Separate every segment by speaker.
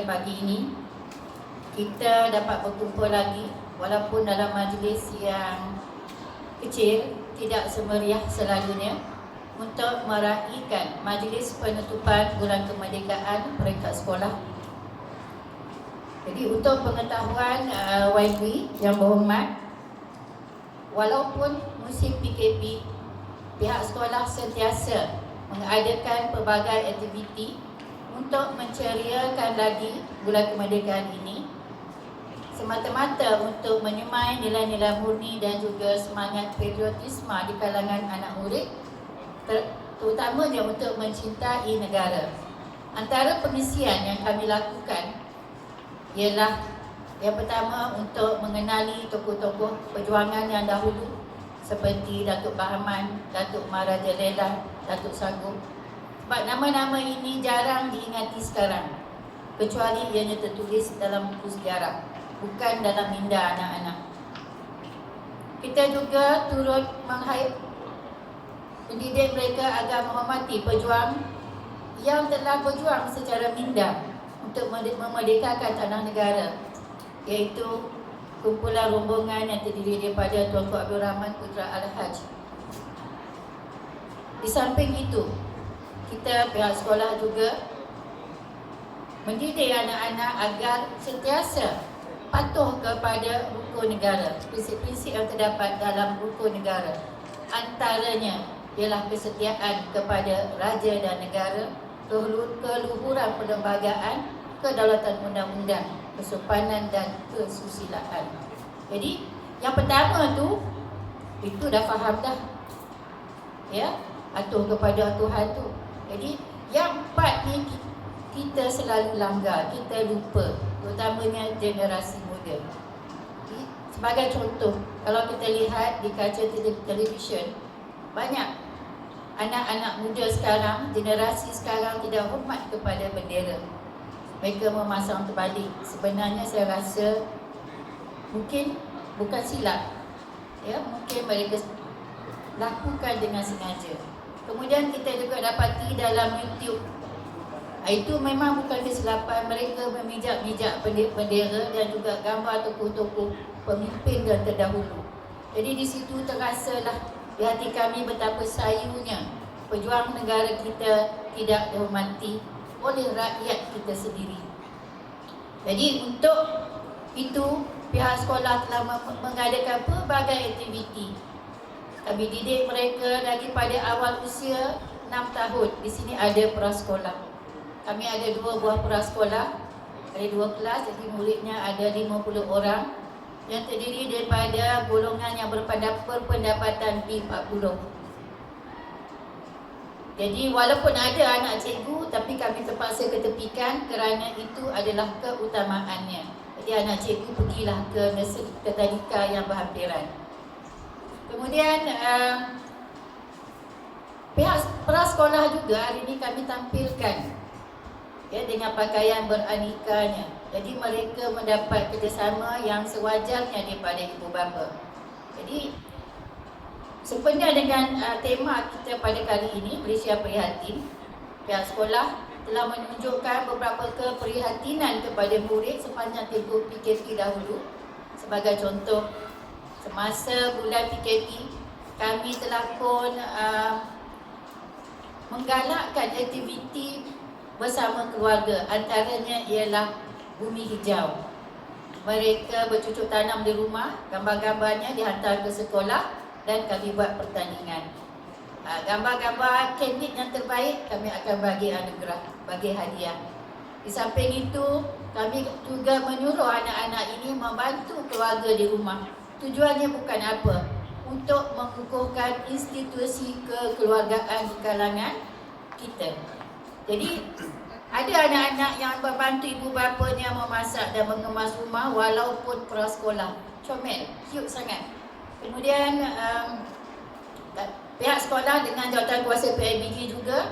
Speaker 1: pagi ini kita dapat berkumpul lagi walaupun dalam majlis yang kecil, tidak semeriah selalunya, untuk meraihkan majlis penutupan Bulan Kemerdekaan peringkat sekolah. Jadi untuk pengetahuan YB yang berhormat, walaupun musim PKP, pihak sekolah sentiasa mengadakan pelbagai aktiviti untuk menceriakan lagi Bulan Kemerdekaan ini, semata-mata untuk menyemai nilai-nilai murni dan juga semangat patriotisme di kalangan anak murid, terutamanya untuk mencintai negara. Antara pengisian yang kami lakukan ialah yang pertama untuk mengenali tokoh-tokoh perjuangan yang dahulu seperti Datuk Bahaman, Datuk Maharaja Lela, Datuk Saghup. Sebab nama-nama ini jarang diingati sekarang, kecuali ianya tertulis dalam buku sejarah, bukan dalam minda anak-anak. Kita juga turut mendidik mereka agar menghormati pejuang yang telah berjuang secara minda untuk memerdekakan tanah negara, iaitu kumpulan rombongan yang terdiri daripada Tuanku Abdul Rahman Putra Al-Haj. Di samping itu, kita pihak sekolah juga mendidik anak-anak agar sentiasa patuh kepada rukun negara, prinsip-prinsip yang terdapat dalam rukun negara. Antaranya ialah kesetiaan kepada raja dan negara, keluhuran perlembagaan, kedaulatan undang-undang, kesopanan dan kesusilaan. Jadi yang pertama tu, itu dah faham dah, ya, patuh kepada Tuhan tu. Jadi yang empat ni kita selalu langgar, kita lupa, terutamanya generasi muda. Sebagai contoh, kalau kita lihat di kaca televisyen, banyak anak-anak muda sekarang, generasi sekarang tidak hormat kepada bendera. Mereka memasang terbalik. Sebenarnya saya rasa mungkin bukan silap, ya, mungkin mereka lakukan dengan sengaja. Kemudian kita juga dapati dalam YouTube, itu memang bukan kesilapan, mereka memijak-mijak bendera dan juga gambar tokoh-tokoh pemimpin dan terdahulu. Jadi di situ terasalah di hati kami betapa sayunya pejuang negara kita tidak dihormati oleh rakyat kita sendiri. Jadi untuk itu pihak sekolah telah mengadakan pelbagai aktiviti. Kami didik mereka daripada awal usia 6 tahun. Di sini ada prasekolah. Kami ada 2 buah prasekolah, ada 2 kelas, jadi muridnya ada 50 orang yang terdiri daripada golongan yang berpendapatan P40. Jadi walaupun ada anak cikgu, tapi kami terpaksa ketepikan kerana itu adalah keutamaannya. Jadi anak cikgu pergilah ke tadika yang berhampiran. Kemudian pihak prasekolah juga hari ini kami tampilkan, ya, dengan pakaian beranikanya. Jadi mereka mendapat kerjasama yang sewajarnya daripada ibu bapa. Jadi sempena dengan tema kita pada kali ini, Malaysia Prihatin, pihak sekolah telah menunjukkan beberapa keprihatinan kepada murid sepanjang tempoh PKP dahulu. Sebagai contoh, semasa bulan PKP, kami telah pun menggalakkan aktiviti bersama keluarga. Antaranya ialah bumi hijau. Mereka bercucuk tanam di rumah, gambar-gambarnya dihantar ke sekolah dan kami buat pertandingan. Gambar-gambar kandid yang terbaik kami akan bagi anugerah, bagi hadiah. Di samping itu, kami juga menyuruh anak-anak ini membantu keluarga di rumah. Tujuannya bukan apa? Untuk mengukuhkan institusi kekeluargaan di kalangan kita. Jadi ada anak-anak yang membantu ibu bapanya memasak dan mengemas rumah walaupun prasekolah. Comel, cute sangat. Kemudian pihak sekolah dengan jawatankuasa PIBG juga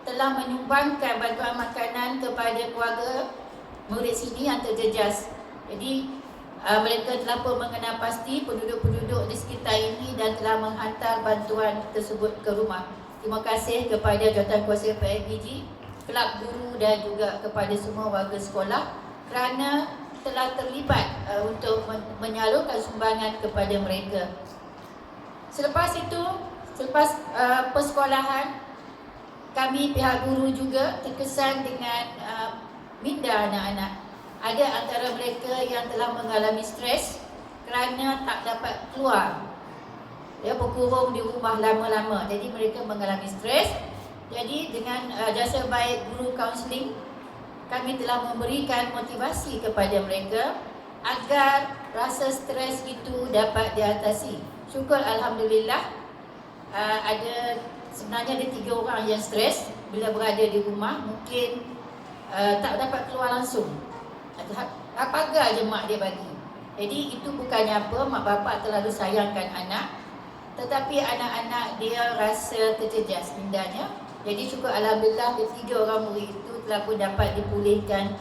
Speaker 1: telah menyumbangkan bantuan makanan kepada keluarga murid sini yang terjejas. Jadi mereka telah pun mengenal pasti penduduk-penduduk di sekitar ini dan telah menghantar bantuan tersebut ke rumah. Terima kasih kepada jawatankuasa PIBG kelab guru dan juga kepada semua warga sekolah kerana telah terlibat untuk menyalurkan sumbangan kepada mereka. Selepas itu, selepas persekolahan, kami pihak guru juga terkesan dengan minda anak-anak. Ada antara mereka yang telah mengalami stres kerana tak dapat keluar, berkurung di rumah lama-lama. Jadi mereka mengalami stres. Jadi dengan jasa baik guru kaunseling, kami telah memberikan motivasi kepada mereka agar rasa stres itu dapat diatasi. Syukur Alhamdulillah, sebenarnya ada 3 orang yang stres bila berada di rumah. Mungkin tak dapat keluar langsung. Pagar je mak dia bagi. Jadi itu bukannya apa, mak bapak terlalu sayangkan anak, tetapi anak-anak dia rasa terjejas mindanya. Jadi syukur Alhamdulillah, 3 orang murid itu telah pun dapat dipulihkan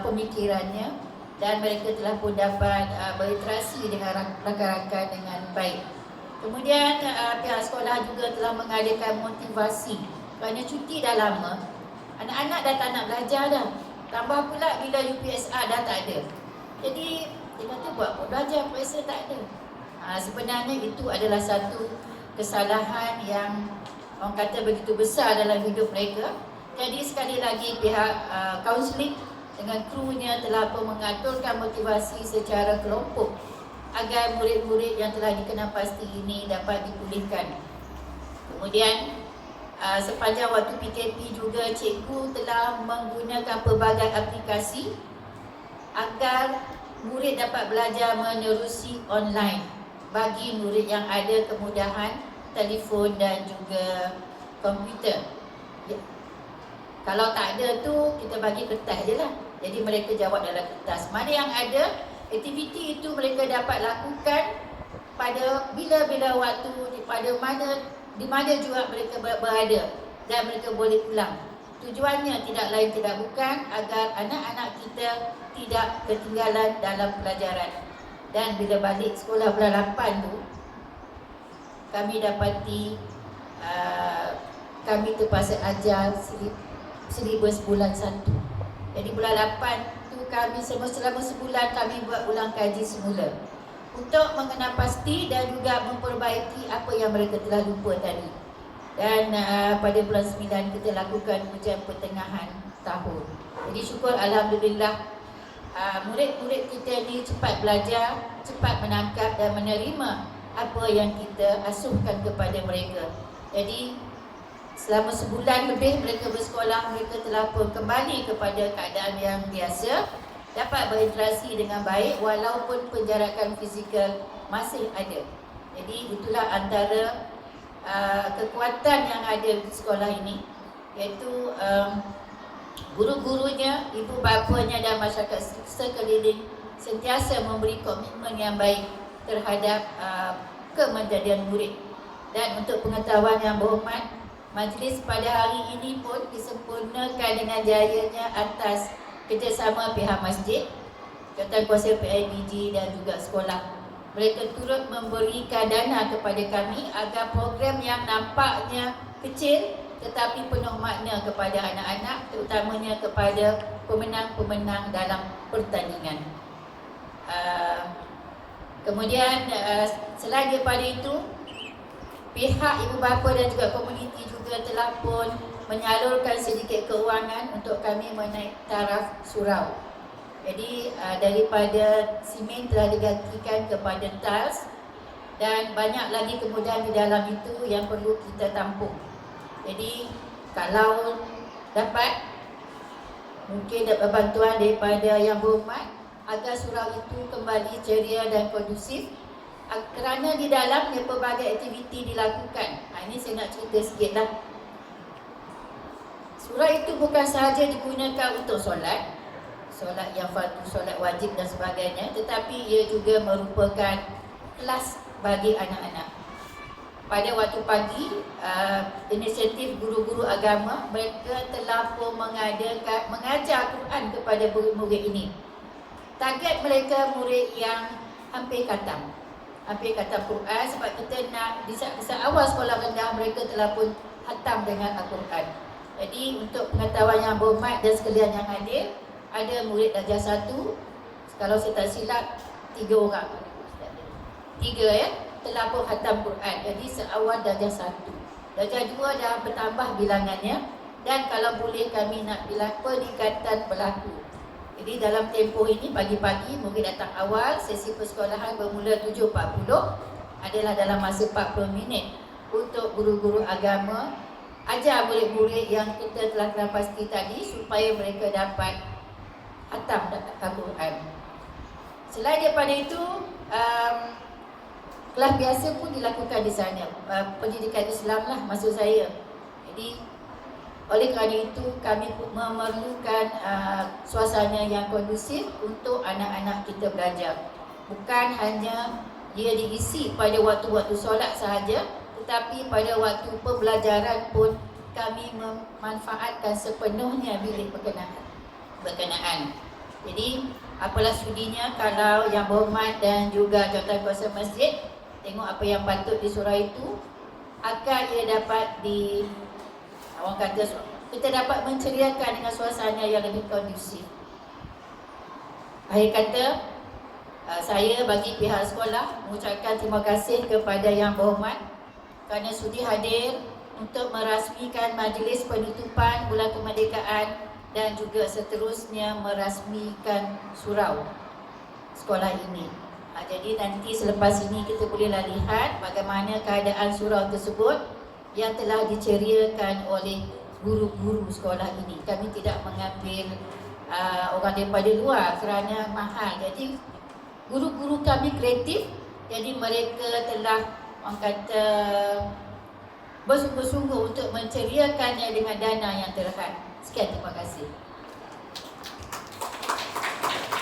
Speaker 1: pemikirannya dan mereka telah pun dapat berinteraksi dengan rakan-rakan dengan baik. Kemudian pihak sekolah juga telah mengadakan motivasi kerana cuti dah lama, anak-anak dah tak nak belajar dah. Tambah pula bila UPSR dah tak ada. Jadi dia kata buat apa belajar, UPSR tak ada. Sebenarnya itu adalah satu kesalahan yang orang kata begitu besar dalam hidup mereka. Jadi sekali lagi pihak kaunseling dengan krunya telah pun mengaturkan motivasi secara kelompok agar murid-murid yang telah dikenal pasti ini dapat dipulihkan. Kemudian sepanjang waktu PKP juga cikgu telah menggunakan pelbagai aplikasi agar murid dapat belajar menerusi online bagi murid yang ada kemudahan telefon dan juga komputer. Kalau tak ada tu, kita bagi kertas je lah. Jadi mereka jawab dalam kertas. Mana yang ada, aktiviti itu mereka dapat lakukan pada bila-bila waktu, di mana juga mereka berada dan mereka boleh pulang. Tujuannya tidak lain tidak bukan agar anak-anak kita tidak ketinggalan dalam pelajaran. Dan bila balik sekolah bulan 8 tu, kami dapati kami terpaksa ajar silibus bulan 1. Jadi bulan 8 tu kami selama sebulan kami buat ulang kaji semula untuk mengenal pasti dan juga memperbaiki apa yang mereka telah lupa tadi. Dan pada bulan 9 kita lakukan ujian pertengahan tahun. Jadi syukur Alhamdulillah, murid-murid kita ni cepat belajar, cepat menangkap dan menerima apa yang kita asuhkan kepada mereka. Jadi selama sebulan lebih mereka bersekolah, mereka telah pun kembali kepada keadaan yang biasa, dapat berinteraksi dengan baik walaupun penjarakan fizikal masih ada. Jadi itulah antara kekuatan yang ada di sekolah ini, iaitu guru-gurunya, ibu bapanya dan masyarakat sekeliling sentiasa memberi komitmen yang baik terhadap kemenjadian murid. Dan untuk pengetahuan yang berhormat, majlis pada hari ini pun disempurnakan dengan jayanya atas kerjasama pihak masjid, Jawatankuasa PIBG dan juga sekolah. Mereka turut memberikan dana kepada kami agar program yang nampaknya kecil tetapi penuh makna kepada anak-anak, terutamanya kepada pemenang-pemenang dalam pertandingan. Kemudian selain daripada itu, pihak ibu bapa dan juga komuniti juga telah pun menyalurkan sedikit keuangan untuk kami menaik taraf surau. Jadi daripada simen telah digantikan kepada tiles dan banyak lagi kemudahan di dalam itu yang perlu kita tampung. Jadi kalau dapat, mungkin dapat bantuan daripada yang berhormat agar surau itu kembali ceria dan kondusif, kerana di dalamnya pelbagai aktiviti dilakukan. Ini saya nak cerita sikit lah. Surau itu bukan sahaja digunakan untuk solat yang fardu, solat wajib dan sebagainya, tetapi ia juga merupakan kelas bagi anak-anak. Pada waktu pagi, inisiatif guru-guru agama, mereka telah pun mengajar Quran kepada murid ini. Target mereka murid yang hampir khatam Quran, sebab kita nak di saat awal sekolah rendah mereka telah pun khatam dengan Al-Quran. Jadi untuk pengetahuan yang berhormat dan sekalian yang hadir, ada murid darjah 1, kalau saya tak silap 3 orang. 3 ya, telah pun khatam Quran. Jadi seawal darjah 1. Darjah 2 dah bertambah bilangannya, dan kalau boleh kami nak bilang peningkatan berlaku. Jadi dalam tempoh ini pagi-pagi murid datang awal, sesi persekolahan bermula 7.40, adalah dalam masa 40 minit untuk guru-guru agama ajar murid-murid yang kita telah pasti tadi supaya mereka dapat khatam Al-Quran. Selain daripada itu, kelas biasa pun dilakukan di sana, pendidikan Islam lah maksud saya. Jadi oleh kerana itu kami memerlukan suasana yang kondusif untuk anak-anak kita belajar. Bukan hanya dia diisi pada waktu-waktu solat sahaja, tetapi pada waktu pembelajaran pun kami memanfaatkan sepenuhnya bilik berkenaan. Jadi apalah sudinya kalau Yang Berhormat dan juga Jawatan Kuasa Masjid tengok apa yang patut di surau itu, agar ia dapat orang kata kita dapat menceriakan dengan suasana yang lebih kondusif. Akhir kata, saya bagi pihak sekolah mengucapkan terima kasih kepada Yang Berhormat kerana sudi hadir untuk merasmikan majlis penutupan bulan kemerdekaan dan juga seterusnya merasmikan surau sekolah ini. Jadi nanti selepas ini kita bolehlah lihat bagaimana keadaan surau tersebut yang telah diceriakan oleh guru-guru sekolah ini. Kami tidak mengambil orang daripada luar kerana mahal. Jadi guru-guru kami kreatif, jadi mereka telah orang kata bersungguh-sungguh untuk menceriakannya dengan dana yang terhad. Sekian, terima kasih.